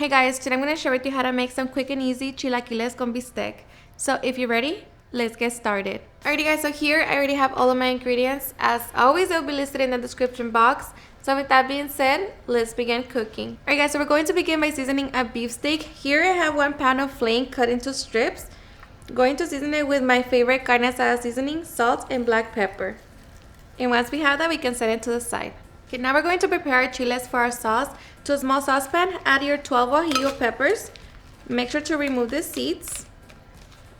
Hey guys, today I'm going to share with you how to make some quick and easy chilaquiles con bistec. So if you're ready, let's get started. Alrighty guys, so here I already have all of my ingredients. As always, they'll be listed in the description box. So with that being said, let's begin cooking. Alright guys, so we're going to begin by seasoning a beef steak. Here I have 1 pound of flank cut into strips. Going to season it with my favorite carne asada seasoning, salt and black pepper. And once we have that, we can set it to the side. Okay, now we're going to prepare our chiles for our sauce. To a small saucepan, add your 12 guajillo peppers. Make sure to remove the seeds,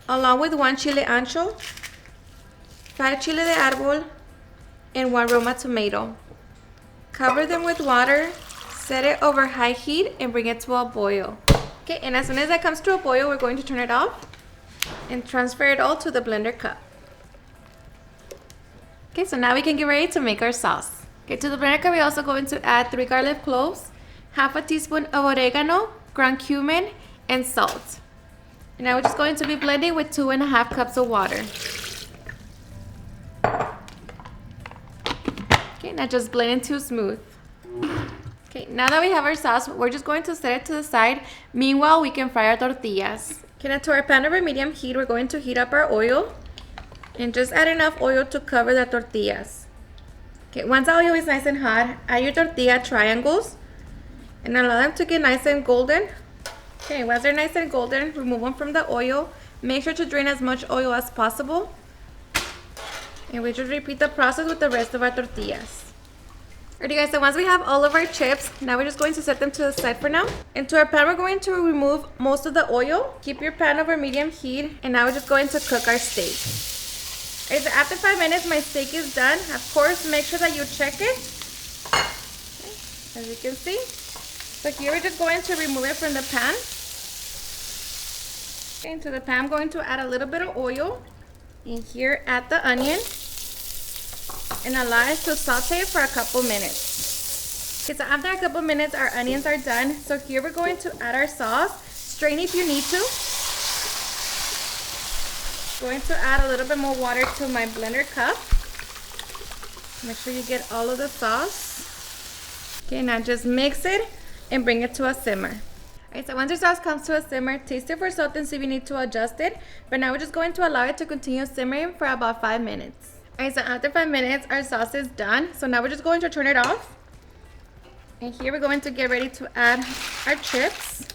along with 1 chile ancho, 5 chile de árbol, and 1 Roma tomato. Cover them with water, set it over high heat, and bring it to a boil. Okay, and as soon as that comes to a boil, we're going to turn it off and transfer it all to the blender cup. Okay, so now we can get ready to make our sauce. Okay, to the blender cup, we're also going to add 3 garlic cloves, half a teaspoon of oregano, ground cumin, and salt. And now we're just going to be blending with 2.5 cups of water. Okay, now just blend it too smooth. Okay, now that we have our sauce, we're just going to set it to the side. Meanwhile, we can fry our tortillas. Okay, now to our pan over medium heat, we're going to heat up our oil. And just add enough oil to cover the tortillas. Okay, once the oil is nice and hot, add your tortilla triangles and allow them to get nice and golden. Okay, once they're nice and golden, remove them from the oil. Make sure to drain as much oil as possible. And we just repeat the process with the rest of our tortillas. Alrighty guys, so once we have all of our chips, now we're just going to set them to the side for now. Into our pan, we're going to remove most of the oil. Keep your pan over medium heat, and now we're just going to cook our steak. Okay, so after 5 minutes, my steak is done. Of course, make sure that you check it. Okay, as you can see. So here we're just going to remove it from the pan. Okay, into the pan, I'm going to add a little bit of oil. And here, add the onion. And allow it to saute for a couple minutes. Okay, so after a couple minutes, our onions are done. So here we're going to add our sauce. Strain if you need to. Going to add a little bit more water to my blender cup. Make sure you get all of the sauce. Okay, now just mix it and bring it to a simmer. Alright, so once your sauce comes to a simmer, taste it for salt and see if you need to adjust it. But now we're just going to allow it to continue simmering for about 5 minutes. Alright, so after 5 minutes, our sauce is done. So now we're just going to turn it off. And here we're going to get ready to add our chips.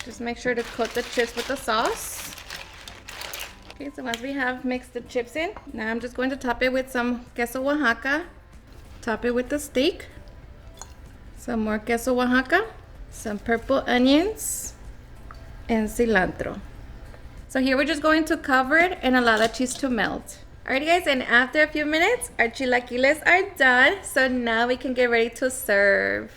Just make sure to coat the chips with the sauce. Okay, so once we have mixed the chips in, now I'm just going to top it with some queso Oaxaca. Top it with the steak. Some more queso Oaxaca. Some purple onions. And cilantro. So here we're just going to cover it and allow the cheese to melt. Alrighty guys, and after a few minutes, our chilaquiles are done. So now we can get ready to serve.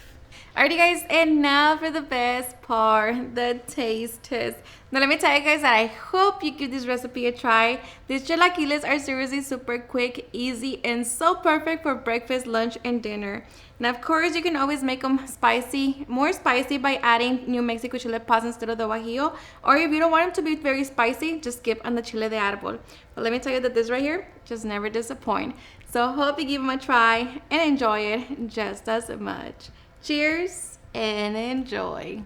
Alrighty guys, and now for the best part, the taste test. Now let me tell you guys that I hope you give this recipe a try. These chilaquiles are seriously super quick, easy, and so perfect for breakfast, lunch, and dinner. Now of course, you can always make them spicy, more spicy by adding New Mexico chile paws instead of the guajillo. Or if you don't want them to be very spicy, just skip on the chile de árbol. But let me tell you that this right here just never disappoint. So hope you give them a try and enjoy it just as much. Cheers and enjoy.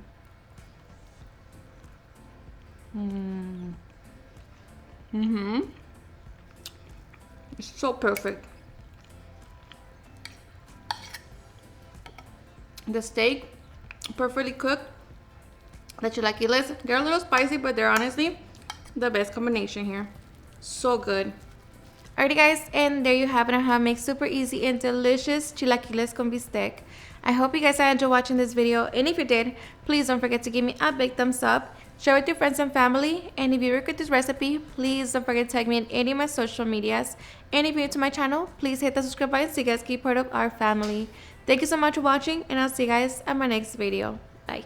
It's so perfect. The steak, perfectly cooked. The chilaquiles, they're a little spicy, but they're honestly the best combination here. So good. Alrighty guys, and there you have it on how to make super easy and delicious chilaquiles con bistec. I hope you guys enjoyed watching this video, and if you did, please don't forget to give me a big thumbs up, share with your friends and family, and if you work with this recipe, please don't forget to tag me in any of my social medias, and if you're new to my channel, please hit the subscribe button so you guys keep part of our family. Thank you so much for watching, and I'll see you guys at my next video. Bye.